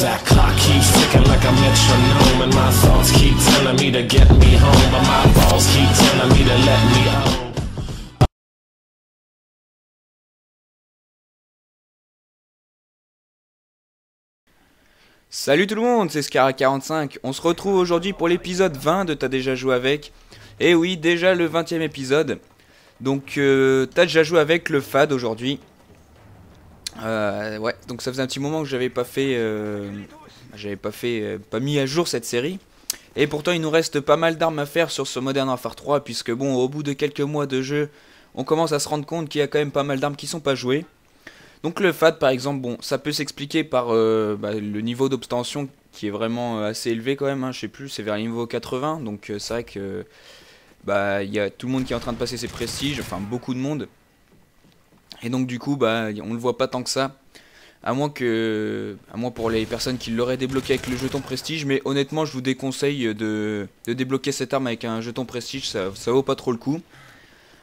That clock keeps ticking like a metronome, and my thoughts keep telling me to get me home, but my balls keep telling me to let me home. Salut tout le monde, c'est Scara45. On se retrouve aujourd'hui pour l'épisode 20 de T'as déjà joué avec. Et oui, déjà le 20e épisode. Donc t'as déjà joué avec le FAD aujourd'hui. Ouais, donc ça faisait un petit moment que pas mis à jour cette série. Et pourtant il nous reste pas mal d'armes à faire sur ce Modern Warfare 3, puisque bon, au bout de quelques mois de jeu, on commence à se rendre compte qu'il y a quand même pas mal d'armes qui sont pas jouées. Donc le FAD par exemple, bon, ça peut s'expliquer par le niveau d'obtention qui est vraiment assez élevé quand même, hein, je sais plus, c'est vers le niveau 80, donc c'est vrai que il y a tout le monde qui est en train de passer ses prestiges, enfin beaucoup de monde. Et donc du coup on le voit pas tant que ça, à moins pour les personnes qui l'auraient débloqué avec le jeton prestige, mais honnêtement je vous déconseille de débloquer cette arme avec un jeton prestige, ça vaut pas trop le coup.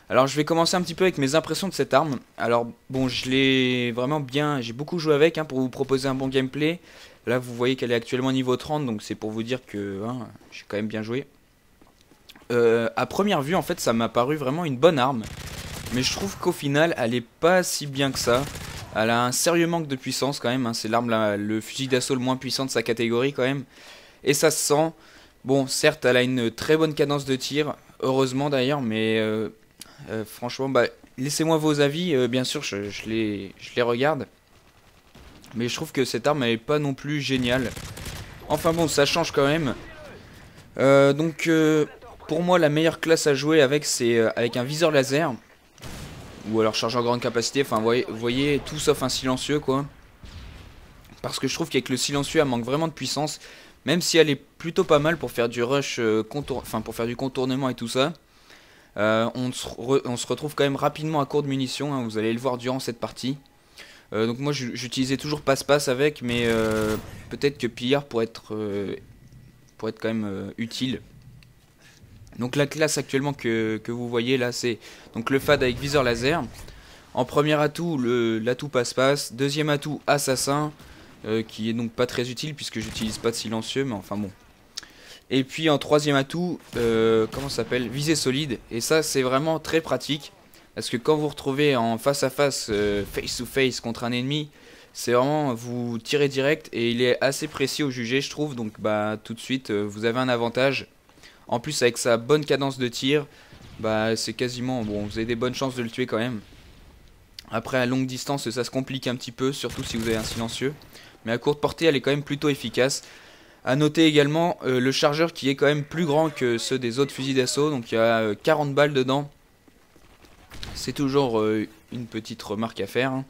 Alors je vais commencer un petit peu avec mes impressions de cette arme. Alors bon, je l'ai vraiment bien, j'ai beaucoup joué avec, hein, pour vous proposer un bon gameplay. Là vous voyez qu'elle est actuellement niveau 30, donc c'est pour vous dire que j'ai quand même bien joué. À première vue en fait ça m'a paru vraiment une bonne arme, mais je trouve qu'au final elle est pas si bien que ça. Elle a un sérieux manque de puissance quand même, hein. C'est l'arme, le fusil d'assaut le moins puissant de sa catégorie quand même. Et ça se sent. Bon certes elle a une très bonne cadence de tir, heureusement d'ailleurs, mais... franchement, laissez-moi vos avis, bien sûr, je les regarde. Mais je trouve que cette arme, elle est pas non plus géniale. Enfin bon, ça change quand même. Pour moi, la meilleure classe à jouer avec, c'est avec un viseur laser. Ou alors chargeur grande capacité, enfin, vous voyez, tout sauf un silencieux, quoi. Parce que je trouve qu'avec le silencieux, elle manque vraiment de puissance. Même si elle est plutôt pas mal pour faire du rush, pour faire du contournement et tout ça. On se retrouve quand même rapidement à court de munitions, hein, vous allez le voir durant cette partie. Donc moi j'utilisais toujours passe-passe avec, mais peut-être que pillard pourrait être quand même utile. Donc la classe actuellement que vous voyez là, c'est donc le FAD avec viseur laser. En premier atout, l'atout passe-passe. Deuxième atout, assassin, qui est donc pas très utile puisque j'utilise pas de silencieux, mais enfin bon. Et puis en troisième atout, comment ça s'appelle, visée solide. Et ça c'est vraiment très pratique, parce que quand vous vous retrouvez en face à face, face to face contre un ennemi, c'est vraiment, vous tirez direct et il est assez précis au jugé je trouve. Donc tout de suite vous avez un avantage. En plus avec sa bonne cadence de tir, c'est quasiment, bon, vous avez des bonnes chances de le tuer quand même. Après à longue distance ça se complique un petit peu, surtout si vous avez un silencieux. Mais à courte portée elle est quand même plutôt efficace. A noter également le chargeur qui est quand même plus grand que ceux des autres fusils d'assaut, donc il y a 40 balles dedans. C'est toujours une petite remarque à faire, hein.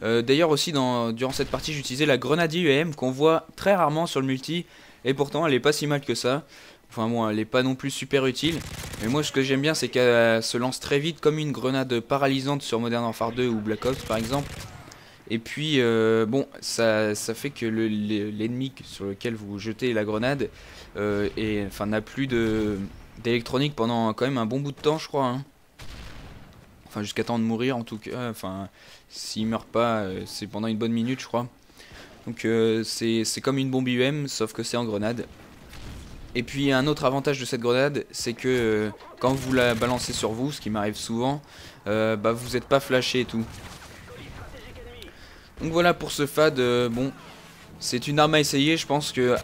D'ailleurs aussi durant cette partie j'utilisais la grenade IEM qu'on voit très rarement sur le multi, et pourtant elle est pas si mal que ça. Enfin bon, elle est pas non plus super utile, mais moi ce que j'aime bien c'est qu'elle se lance très vite comme une grenade paralysante sur Modern Warfare 2 ou Black Ops par exemple. Et puis bon, ça fait que l'ennemi sur lequel vous jetez la grenade n'a plus d'électronique pendant quand même un bon bout de temps je crois, hein. Enfin jusqu'à temps de mourir en tout cas, enfin s'il meurt pas c'est pendant une bonne minute je crois. Donc c'est comme une bombe IEM sauf que c'est en grenade. Et puis un autre avantage de cette grenade, c'est que quand vous la balancez sur vous, ce qui m'arrive souvent, vous n'êtes pas flashé et tout. Donc voilà pour ce FAD, bon, c'est une arme à essayer, je pense que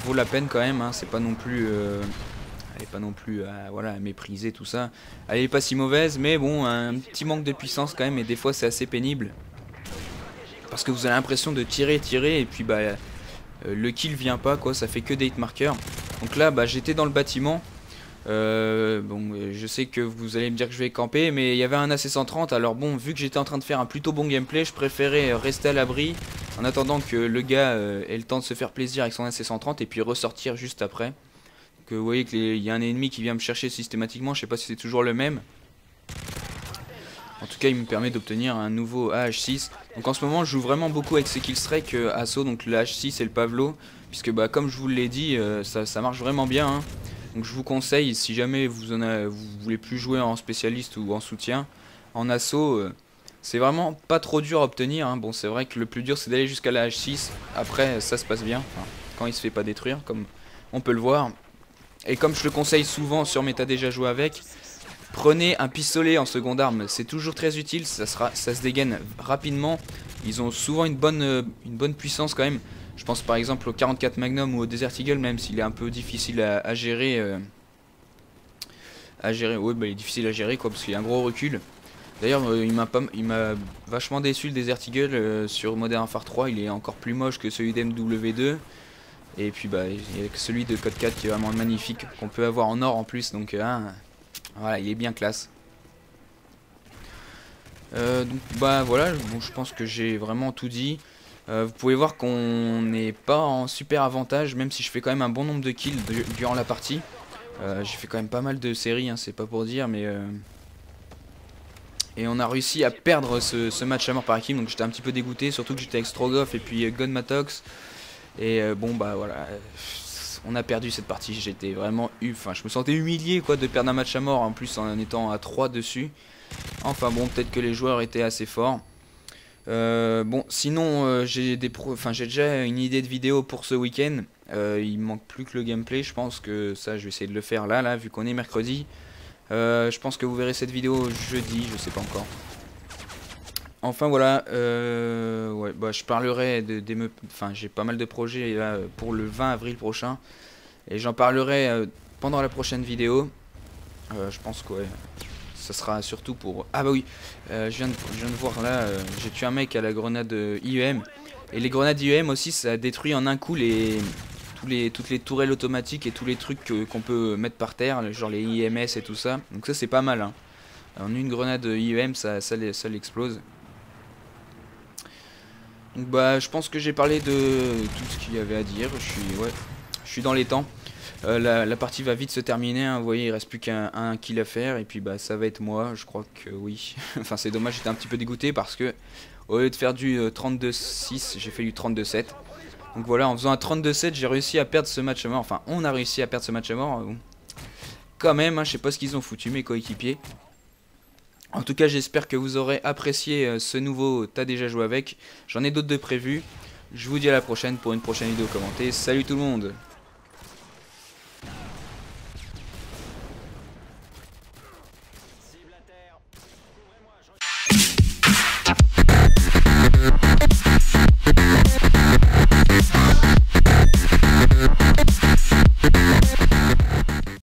vaut la peine quand même, hein, c'est pas non plus, elle est pas non plus voilà, à mépriser tout ça. Elle est pas si mauvaise, mais bon, un petit manque de puissance quand même, et des fois c'est assez pénible. Parce que vous avez l'impression de tirer, et puis le kill vient pas, quoi, ça fait que des hitmarkers. Donc là, j'étais dans le bâtiment. Je sais que vous allez me dire que je vais camper, mais il y avait un AC-130, alors bon, vu que j'étais en train de faire un plutôt bon gameplay, je préférais rester à l'abri en attendant que le gars ait le temps de se faire plaisir avec son AC-130 et puis ressortir juste après. Donc vous voyez qu'il y a un ennemi qui vient me chercher systématiquement, je sais pas si c'est toujours le même. En tout cas il me permet d'obtenir un nouveau AH6. Donc en ce moment je joue vraiment beaucoup avec ces Killstrike Assaut, donc le AH6 et le Pavlo, puisque comme je vous l'ai dit, ça marche vraiment bien, hein. Donc je vous conseille, si jamais vous voulez plus jouer en spécialiste ou en soutien, en assaut, C'est vraiment pas trop dur à obtenir, hein. Bon, c'est vrai que le plus dur c'est d'aller jusqu'à la H6. Après, ça se passe bien, enfin, quand il se fait pas détruire, comme on peut le voir. Et comme je le conseille souvent sur Méta déjà joué avec, prenez un pistolet en seconde arme. C'est toujours très utile, ça se dégaine rapidement. Ils ont souvent une bonne puissance quand même. Je pense par exemple au 44 Magnum ou au Desert Eagle, même s'il est un peu difficile à gérer. Ouais, bah, il est difficile à gérer quoi, parce qu'il y a un gros recul. D'ailleurs, il m'a vachement déçu le Desert Eagle sur Modern Warfare 3. Il est encore plus moche que celui d'MW2. Et puis, bah, il y a celui de Code 4 qui est vraiment magnifique, qu'on peut avoir en or en plus. Donc, voilà, il est bien classe. Donc, bah, voilà, bon, je pense que j'ai vraiment tout dit. Vous pouvez voir qu'on n'est pas en super avantage, même si je fais quand même un bon nombre de kills durant la partie. J'ai fait quand même pas mal de séries, hein, c'est pas pour dire, mais... Et on a réussi à perdre ce match à mort par équipe, donc j'étais un petit peu dégoûté, surtout que j'étais avec Strogoff et puis Gunmatox. Et bon bah voilà, on a perdu cette partie, j'étais vraiment... Enfin, je me sentais humilié quoi de perdre un match à mort, en plus en étant à 3 dessus. Enfin bon, peut-être que les joueurs étaient assez forts. Bon, sinon j'ai déjà une idée de vidéo pour ce week-end. Il manque plus que le gameplay, je pense que ça je vais essayer de le faire là vu qu'on est mercredi. Je pense que vous verrez cette vidéo jeudi, je sais pas encore. Enfin voilà, ouais, bah, je parlerai enfin j'ai pas mal de projets là, pour le 20 avril prochain. Et j'en parlerai pendant la prochaine vidéo. Je pense que ouais, ça sera surtout pour... Ah bah oui, je viens de voir là, j'ai tué un mec à la grenade IEM. Et les grenades IEM aussi, ça détruit en un coup toutes les tourelles automatiques et tous les trucs qu'on peut mettre par terre, genre les IMS et tout ça. Donc ça c'est pas mal, hein. En une grenade IEM, ça l'explose. Donc bah je pense que j'ai parlé de tout ce qu'il y avait à dire. Je suis dans les temps. La partie va vite se terminer, hein. Vous voyez, il reste plus qu'un kill à faire et puis bah ça va être moi, je crois que oui. Enfin c'est dommage, j'étais un petit peu dégoûté parce que au lieu de faire du 32-6, j'ai fait du 32-7. Donc voilà, en faisant un 32-7, j'ai réussi à perdre ce match à mort. Enfin, on a réussi à perdre ce match à mort. Quand même, hein, je sais pas ce qu'ils ont foutu, mes coéquipiers. En tout cas, j'espère que vous aurez apprécié ce nouveau T'as déjà joué avec. J'en ai d'autres de prévus. Je vous dis à la prochaine pour une prochaine vidéo commentée. Salut tout le monde!